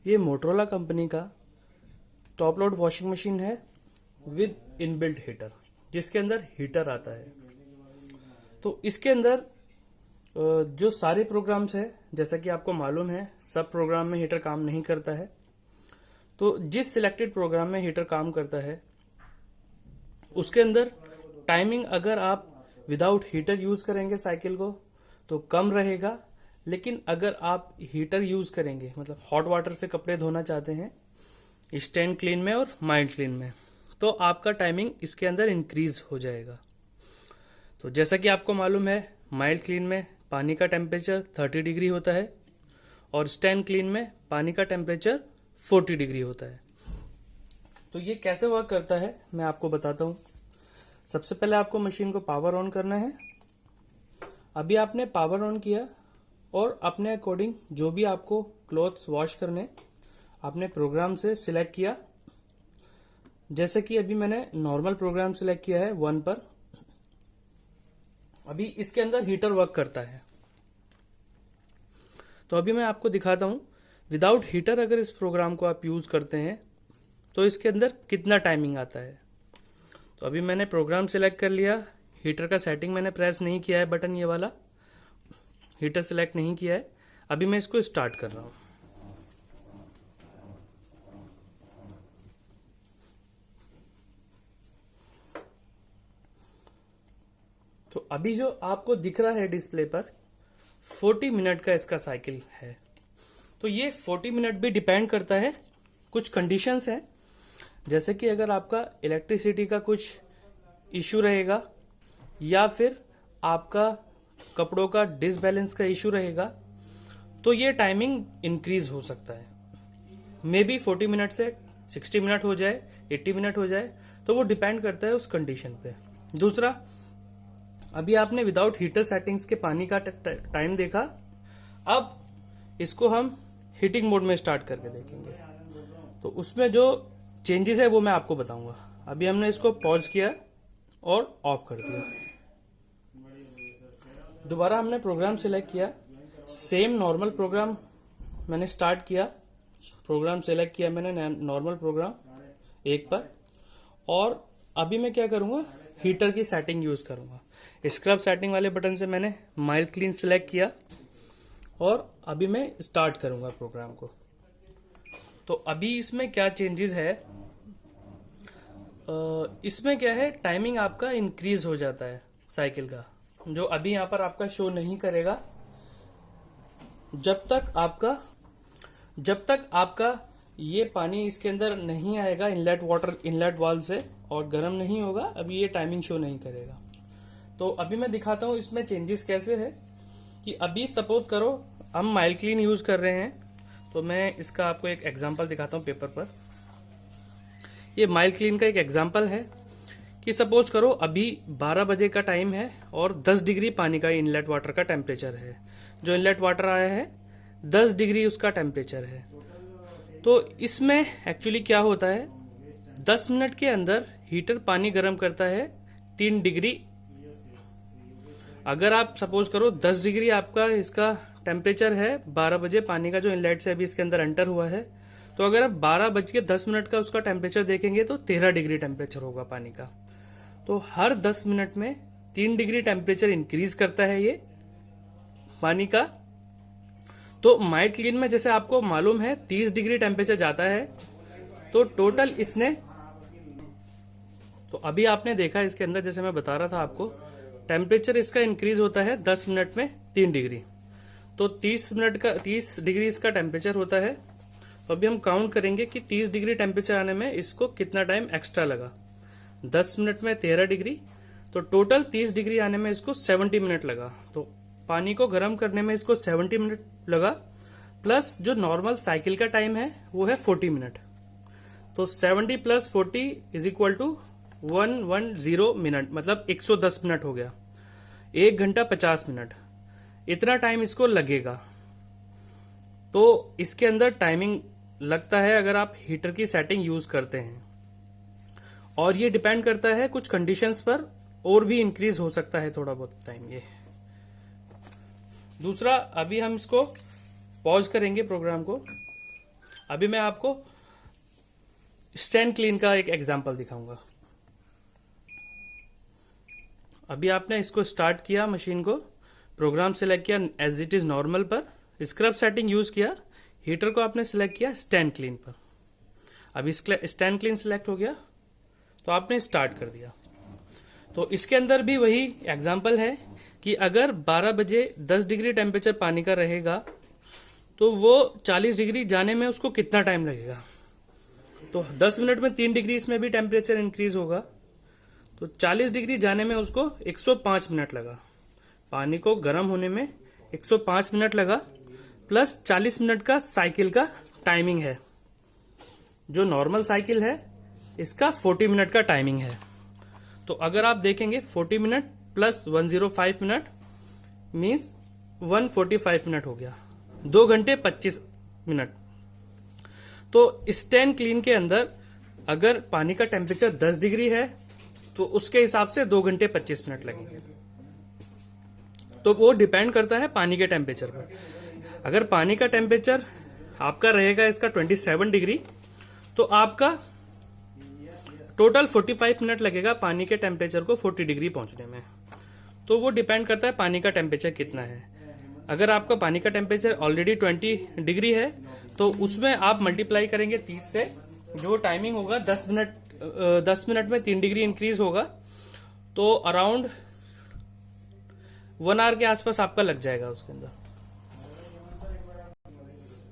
ये Motorola company का top load washing machine है विद इनबिल्ट हीटर, जिसके अंदर हीटर आता है। तो इसके अंदर जो सारे प्रोग्राम्स है, जैसा कि आपको मालूम है, सब प्रोग्राम में हीटर काम नहीं करता है। तो जिस सिलेक्टेड प्रोग्राम में हीटर काम करता है उसके अंदर टाइमिंग अगर आप विदाउट हीटर यूज करेंगे साइकिल को तो कम रहेगा, लेकिन अगर आप हीटर यूज करेंगे, मतलब हॉट वाटर से कपड़े धोना चाहते हैं स्टैंड क्लीन में और माइल्ड क्लीन में, तो आपका टाइमिंग इसके अंदर इंक्रीज हो जाएगा। तो जैसा कि आपको मालूम है, माइल्ड क्लीन में पानी का टेम्परेचर 30 डिग्री होता है और स्टैंड क्लीन में पानी का टेम्परेचर 40 डिग्री होता है। तो ये कैसे वर्क करता है मैं आपको बताता हूँ। सबसे पहले आपको मशीन को पावर ऑन करना है। अभी आपने पावर ऑन किया और अपने अकॉर्डिंग जो भी आपको क्लॉथ्स वॉश करने आपने प्रोग्राम से सिलेक्ट किया। जैसे कि अभी मैंने नॉर्मल प्रोग्राम सिलेक्ट किया है 1 पर। अभी इसके अंदर हीटर वर्क करता है। तो अभी मैं आपको दिखाता हूं विदाउट हीटर अगर इस प्रोग्राम को आप यूज करते हैं तो इसके अंदर कितना टाइमिंग आता है। तो अभी मैंने प्रोग्राम सिलेक्ट कर लिया। हीटर का सेटिंग मैंने प्रेस नहीं किया है, बटन ये वाला हीटर सिलेक्ट नहीं किया है। अभी मैं इसको स्टार्ट कर रहा हूं। तो अभी जो आपको दिख रहा है डिस्प्ले पर 40 मिनट का इसका साइकिल है। तो ये 40 मिनट भी डिपेंड करता है, कुछ कंडीशंस हैं, जैसे कि अगर आपका इलेक्ट्रिसिटी का कुछ इशू रहेगा या फिर आपका कपड़ों का डिसबैलेंस का इशू रहेगा तो ये टाइमिंग इंक्रीज हो सकता है। मे बी 40 मिनट से 60 मिनट हो जाए, 80 मिनट हो जाए, तो वो डिपेंड करता है उस कंडीशन पे। दूसरा, अभी आपने विदाउट हीटर सेटिंग्स के पानी का टाइम देखा। अब इसको हम हीटिंग मोड में स्टार्ट करके देखेंगे, तो उसमें जो चेंजेस है वो मैं आपको बताऊंगा। अभी हमने इसको पॉज किया और ऑफ कर दिया। दोबारा हमने प्रोग्राम सिलेक्ट किया, सेम नॉर्मल प्रोग्राम मैंने स्टार्ट किया। प्रोग्राम सिलेक्ट किया मैंने नॉर्मल प्रोग्राम 1 पर, और अभी मैं क्या करूंगा, हीटर की सेटिंग यूज करूंगा। स्क्रब सेटिंग वाले बटन से मैंने माइल्ड क्लीन सिलेक्ट किया और अभी मैं स्टार्ट करूंगा प्रोग्राम को। तो अभी इसमें क्या चेंजेस है, इसमें क्या है, टाइमिंग आपका इंक्रीज हो जाता है साइकिल का, जो अभी यहां पर आपका शो नहीं करेगा जब तक आपका ये पानी इसके अंदर नहीं आएगा इनलेट वाल्व से और गर्म नहीं होगा, अभी ये टाइमिंग शो नहीं करेगा। तो अभी मैं दिखाता हूं इसमें चेंजेस कैसे है। कि अभी सपोज करो हम माइल्ड क्लीन यूज कर रहे हैं, तो मैं इसका आपको एक एग्जांपल दिखाता हूं पेपर पर। ये माइल्ड क्लीन का एक एग्जांपल है कि सपोज करो अभी 12 बजे का टाइम है और 10 डिग्री पानी का इनलेट वाटर का टेम्परेचर है। जो इनलेट वाटर आया है 10 डिग्री उसका टेम्परेचर है। तो इसमें एक्चुअली क्या होता है, 10 मिनट के अंदर हीटर पानी गर्म करता है 3 डिग्री। अगर आप सपोज करो 10 डिग्री आपका इसका टेम्परेचर है 12 बजे पानी का जो इनलेट से अभी इसके अंदर एंटर हुआ है, तो अगर आप 12:10 का उसका टेम्परेचर देखेंगे तो 13 डिग्री टेम्परेचर होगा पानी का। तो हर 10 मिनट में 3 डिग्री टेम्परेचर इंक्रीज करता है ये पानी का। तो माइल्ड क्लीन में जैसे आपको मालूम है 30 डिग्री टेम्परेचर जाता है, तो टोटल इसने, तो अभी आपने देखा इसके अंदर, जैसे मैं बता रहा था आपको, टेम्परेचर इसका इंक्रीज होता है 10 मिनट में 3 डिग्री। तो 30 डिग्री इसका टेम्परेचर होता है। तो अभी हम काउंट करेंगे कि 30 डिग्री टेम्परेचर आने में इसको कितना टाइम एक्स्ट्रा लगा। 10 मिनट में 13 डिग्री, तो टोटल 30 डिग्री आने में इसको 70 मिनट लगा। तो पानी को गर्म करने में इसको 70 मिनट लगा, प्लस जो नॉर्मल साइकिल का टाइम है वो है 40 मिनट। तो 70 + 40 = 110 मिनट, मतलब 110 मिनट हो गया। 1 घंटा 50 मिनट, इतना टाइम इसको लगेगा। तो इसके अंदर टाइमिंग लगता है अगर आप हीटर की सेटिंग यूज करते हैं, और ये डिपेंड करता है कुछ कंडीशंस पर, और भी इंक्रीज हो सकता है थोड़ा बहुत टाइम ये। दूसरा, अभी हम इसको पॉज करेंगे प्रोग्राम को। अभी मैं आपको स्टैंड क्लीन का एक एग्जांपल दिखाऊंगा। अभी आपने इसको स्टार्ट किया, मशीन को प्रोग्राम सेलेक्ट किया एज इट इज नॉर्मल पर, स्क्रब सेटिंग यूज किया, हीटर को आपने सिलेक्ट किया स्टैंड क्लीन पर। अभी स्टैंड क्लीन सिलेक्ट हो गया तो आपने स्टार्ट कर दिया। तो इसके अंदर भी वही एग्जांपल है कि अगर 12 बजे 10 डिग्री टेम्परेचर पानी का रहेगा तो वो 40 डिग्री जाने में उसको कितना टाइम लगेगा। तो 10 मिनट में 3 डिग्री इसमें भी टेम्परेचर इंक्रीज होगा, तो 40 डिग्री जाने में उसको 105 मिनट लगा। पानी को गर्म होने में 105 मिनट लगा, प्लस 40 मिनट का साइकिल का टाइमिंग है। जो नॉर्मल साइकिल है इसका 40 मिनट का टाइमिंग है। तो अगर आप देखेंगे 40 minute plus 105 minute means 145 minute हो गया, 2 घंटे 25 मिनट। तो स्टैंड क्लीन के अंदर अगर पानी का टेम्परेचर 10 डिग्री है तो उसके हिसाब से 2 घंटे 25 मिनट लगेंगे। तो वो डिपेंड करता है पानी के टेम्परेचर पर। अगर पानी का टेम्परेचर आपका रहेगा इसका 27 डिग्री तो आपका टोटल 45 मिनट लगेगा पानी के टेम्परेचर को 40 डिग्री पहुंचने में। तो वो डिपेंड करता है पानी का टेम्परेचर कितना है। अगर आपका पानी का टेम्परेचर ऑलरेडी 20 डिग्री है तो उसमें आप मल्टीप्लाई करेंगे 30 से, जो टाइमिंग होगा 10 मिनट में 3 डिग्री इंक्रीज होगा, तो अराउंड 1 आवर के आसपास आपका लग जाएगा उसके अंदर।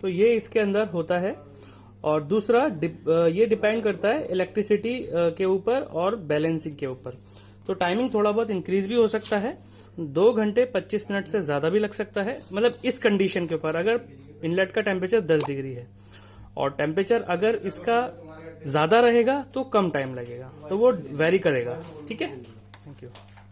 तो ये इसके अंदर होता है। और दूसरा ये डिपेंड करता है इलेक्ट्रिसिटी के ऊपर और बैलेंसिंग के ऊपर। तो टाइमिंग थोड़ा बहुत इंक्रीज भी हो सकता है, 2 घंटे 25 मिनट से ज्यादा भी लग सकता है, मतलब इस कंडीशन के ऊपर। अगर इनलेट का टेम्परेचर 10 डिग्री है और टेम्परेचर अगर इसका ज्यादा रहेगा तो कम टाइम लगेगा, तो वो वेरी करेगा। ठीक है, थैंक यू।